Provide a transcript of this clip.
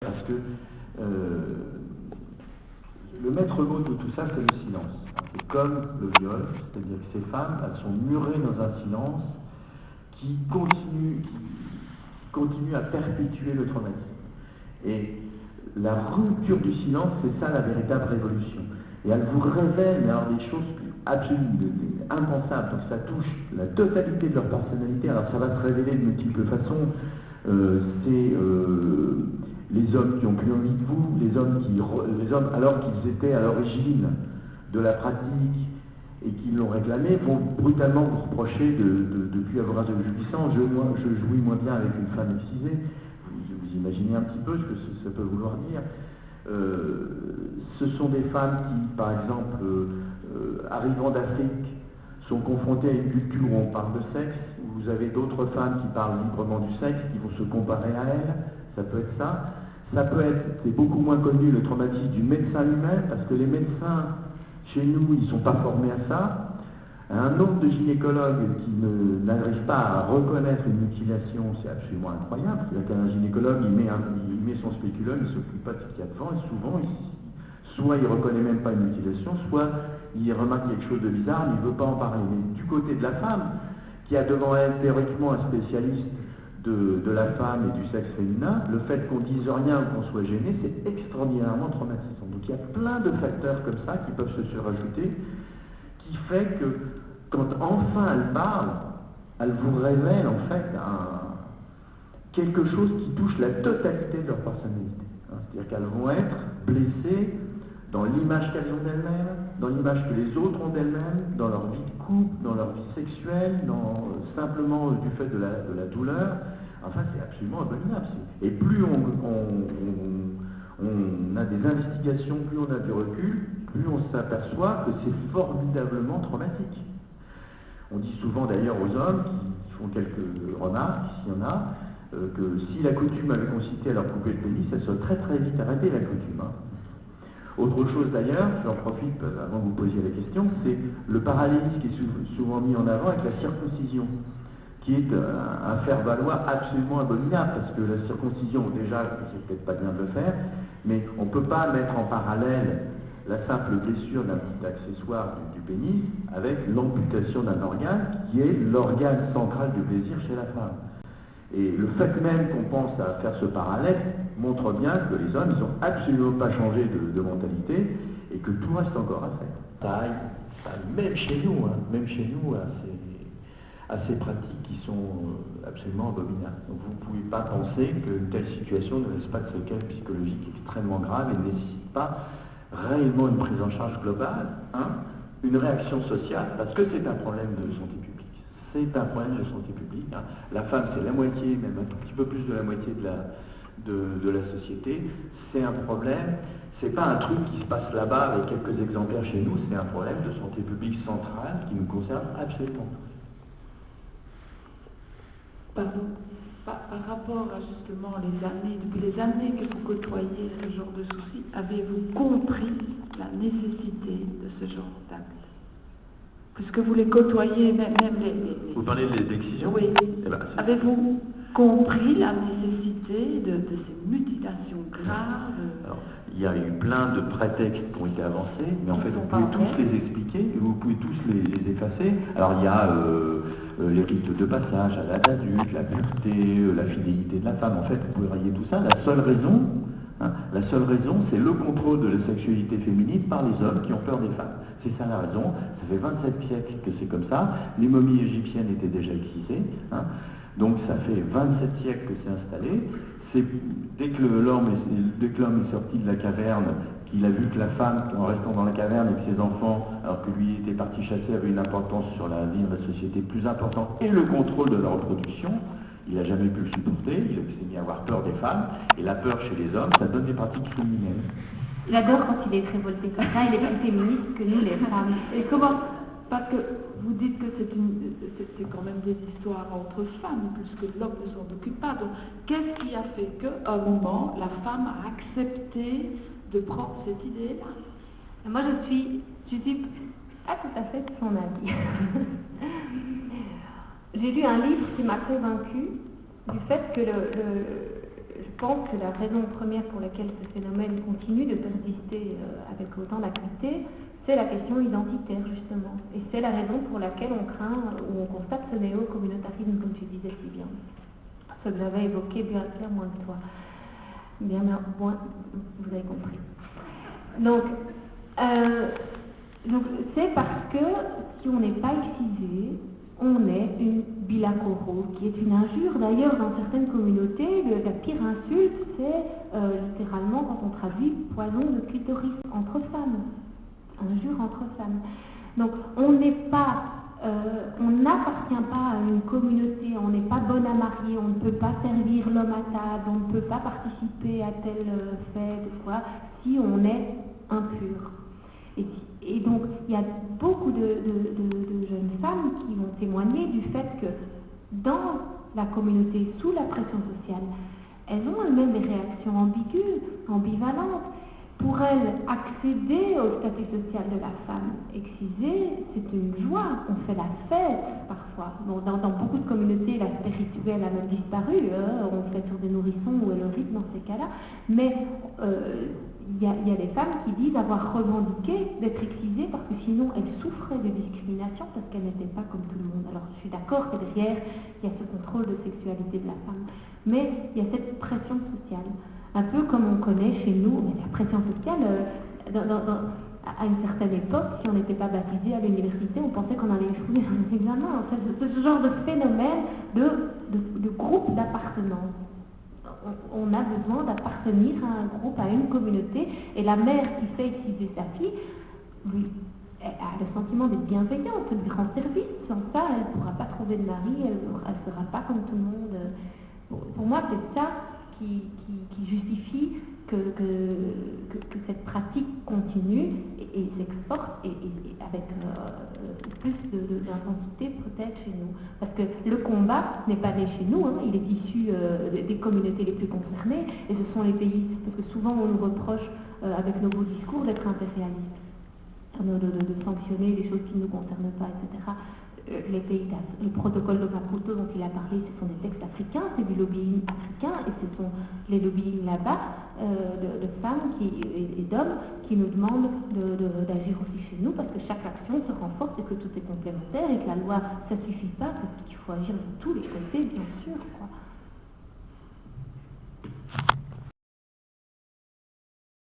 parce que le maître mot de tout ça, c'est le silence. C'est comme le viol, c'est-à-dire que ces femmes, elles sont murées dans un silence qui continue à perpétuer le traumatisme. Et la rupture du silence, c'est ça la véritable révolution. Et elle vous révèle mais alors, des choses absolument impensables. Donc ça touche la totalité de leur personnalité. Alors ça va se révéler de multiples façons. C'est les hommes qui ont plus envie de vous, les hommes alors qu'ils étaient à l'origine de la pratique et qui l'ont réclamé, vont brutalement vous reprocher de ne plus avoir de jouissance. Je jouis moins bien avec une femme excisée. Vous imaginez un petit peu ce que ça peut vouloir dire. Ce sont des femmes qui, par exemple, arrivant d'Afrique, sont confrontées à une culture où on parle de sexe, où vous avez d'autres femmes qui parlent librement du sexe, qui vont se comparer à elles. Ça peut être ça. Ça peut être, c'est beaucoup moins connu, le traumatisme du médecin lui-même, parce que les médecins, chez nous, ils ne sont pas formés à ça. Un nombre de gynécologues qui n'arrivent pas à reconnaître une mutilation, c'est absolument incroyable. C'est-à-dire qu'un gynécologue, il met son spéculum, il ne s'occupe pas de ce qu'il y a devant, et souvent, soit il ne reconnaît même pas une mutilation, soit il remarque quelque chose de bizarre, mais il ne veut pas en parler. Mais du côté de la femme, qui a devant elle théoriquement un spécialiste de la femme et du sexe féminin, le fait qu'on dise rien ou qu'on soit gêné, c'est extraordinairement traumatisant. Donc il y a plein de facteurs comme ça qui peuvent se surajouter, qui fait que quand enfin elle parle, elle vous révèle en fait quelque chose qui touche la totalité de leur personnalité. C'est-à-dire qu'elles vont être blessées dans l'image qu'elles ont d'elles-mêmes, dans l'image que les autres ont d'elles-mêmes, dans leur vie de couple, dans leur vie sexuelle, simplement du fait de la douleur. Enfin, c'est absolument abominable. Et plus on a des investigations, plus on a du recul, plus on s'aperçoit que c'est formidablement traumatique. On dit souvent d'ailleurs aux hommes qui font quelques remarques, s'il y en a, que si la coutume avait consisté à leur couper le pénis, ça serait très très vite arrêté la coutume. Autre chose d'ailleurs, j'en profite avant que vous posiez la question, c'est le parallélisme qui est souvent mis en avant avec la circoncision, qui est un faire-valoir absolument abominable, parce que la circoncision, déjà, c'est peut-être pas bien de le faire, mais on ne peut pas mettre en parallèle la simple blessure d'un petit accessoire du pénis avec l'amputation d'un organe qui est l'organe central du plaisir chez la femme. Et le fait même qu'on pense à faire ce parallèle montre bien que les hommes, ils n'ont absolument pas changé de mentalité et que tout reste encore à faire. Ça même chez nous, à ces pratiques qui sont absolument abominables. Donc vous ne pouvez pas penser qu'une telle situation ne laisse pas de séquelles psychologiques extrêmement graves et ne nécessite pas réellement une prise en charge globale, une réaction sociale, parce que c'est un problème de santé publique. C'est un problème de santé publique. La femme, c'est la moitié, même un tout petit peu plus de la moitié de la société. C'est un problème. C'est pas un truc qui se passe là-bas avec quelques exemplaires chez nous. C'est un problème de santé publique centrale qui nous concerne absolument tous. Pardon. Par rapport à justement depuis les années que vous côtoyez ce genre de soucis, avez-vous compris la nécessité de ce genre d'acte? Puisque vous les côtoyez, même les... Vous parlez d'excision? Oui. Avez-vous compris la nécessité de ces mutilations graves? Alors, il y a eu plein de prétextes qui ont été avancés, mais en fait, vous pouvez tous les expliquer, et vous pouvez tous les effacer. Alors, il y a les rites de passage à l'âge adulte, la pureté, la fidélité de la femme. En fait, vous pouvez rayer tout ça. La seule raison, c'est le contrôle de la sexualité féminine par les hommes qui ont peur des femmes. C'est ça la raison. Ça fait 27 siècles que c'est comme ça. Les momies égyptiennes étaient déjà excisées. Donc ça fait 27 siècles que c'est installé. Dès que l'homme est sorti de la caverne, qu'il a vu que la femme, en restant dans la caverne avec ses enfants, alors que lui était parti chasser, avait une importance sur la vie de la société plus importante, et le contrôle de la reproduction, il n'a jamais pu le supporter, il s'est mis à avoir peur des femmes, et la peur chez les hommes, ça donne des pratiques féminines. Il adore quand il est révolté comme ça, il est plus féministe que nous les femmes. Et comment? Parce que vous dites que c'est quand même des histoires entre femmes, puisque l'homme ne s'en occupe pas. Donc, qu'est-ce qui a fait qu'à un moment, la femme a accepté de prendre cette idée-là? Moi, je suis pas tout à fait de son avis. J'ai lu un livre qui m'a convaincue du fait que pense que la raison première pour laquelle ce phénomène continue de persister avec autant d'acuité, c'est la question identitaire, justement. Et c'est la raison pour laquelle on craint ou on constate ce néo-communautarisme, comme tu disais si bien. Ce que j'avais évoqué bien moins que toi. Bien moins, vous avez compris. Donc c'est parce que si on n'est pas excisé, on est une bilakoro, qui est une injure. D'ailleurs, dans certaines communautés, la pire insulte, c'est littéralement, quand on traduit, poison de clitoris entre femmes. Injure entre femmes. Donc, on n'appartient pas à une communauté, on n'est pas bonne à marier, on ne peut pas servir l'homme à table, on ne peut pas participer à tel fait, si on est impur. Et donc, il y a beaucoup de jeunes femmes qui vont témoigner du fait que dans la communauté, sous la pression sociale, elles ont elles-mêmes des réactions ambiguës, ambivalentes. Pour elles, accéder au statut social de la femme excisée, c'est une joie, on fait la fête parfois. Bon, dans beaucoup de communautés, l'aspect rituel a même disparu, on le fait sur des nourrissons ou le rite dans ces cas-là, mais il y a des femmes qui disent avoir revendiqué d'être excisées parce que sinon elles souffraient de discrimination parce qu'elles n'étaient pas comme tout le monde. Alors je suis d'accord que derrière, il y a ce contrôle de sexualité de la femme, mais il y a cette pression sociale. Un peu comme on connaît chez nous, mais la pression sociale, à une certaine époque, si on n'était pas baptisé à l'université, on pensait qu'on allait échouer dans les examens. En fait, c'est ce genre de phénomène de groupe d'appartenance. On a besoin d'appartenir à un groupe, à une communauté, et la mère qui fait exciser sa fille, lui, elle a le sentiment d'être bienveillante, de lui rendre service. Sans ça, elle ne pourra pas trouver de mari, elle ne sera pas comme tout le monde. Pour moi, c'est ça qui justifie que cette pratique continue et s'exporte et avec plus d'intensité peut-être chez nous. Parce que le combat n'est pas né chez nous, il est issu des communautés les plus concernées, et ce sont les pays, parce que souvent on nous reproche avec nos beaux discours d'être impérialistes, de sanctionner des choses qui ne nous concernent pas, etc. Les pays le protocole de Maputo dont il a parlé, ce sont des textes africains, c'est du lobbying africain, et ce sont les lobbying là-bas de femmes et d'hommes qui nous demandent d'agir aussi chez nous, parce que chaque action se renforce et que tout est complémentaire et que la loi, ça ne suffit pas, qu'il faut agir de tous les côtés, bien sûr, quoi.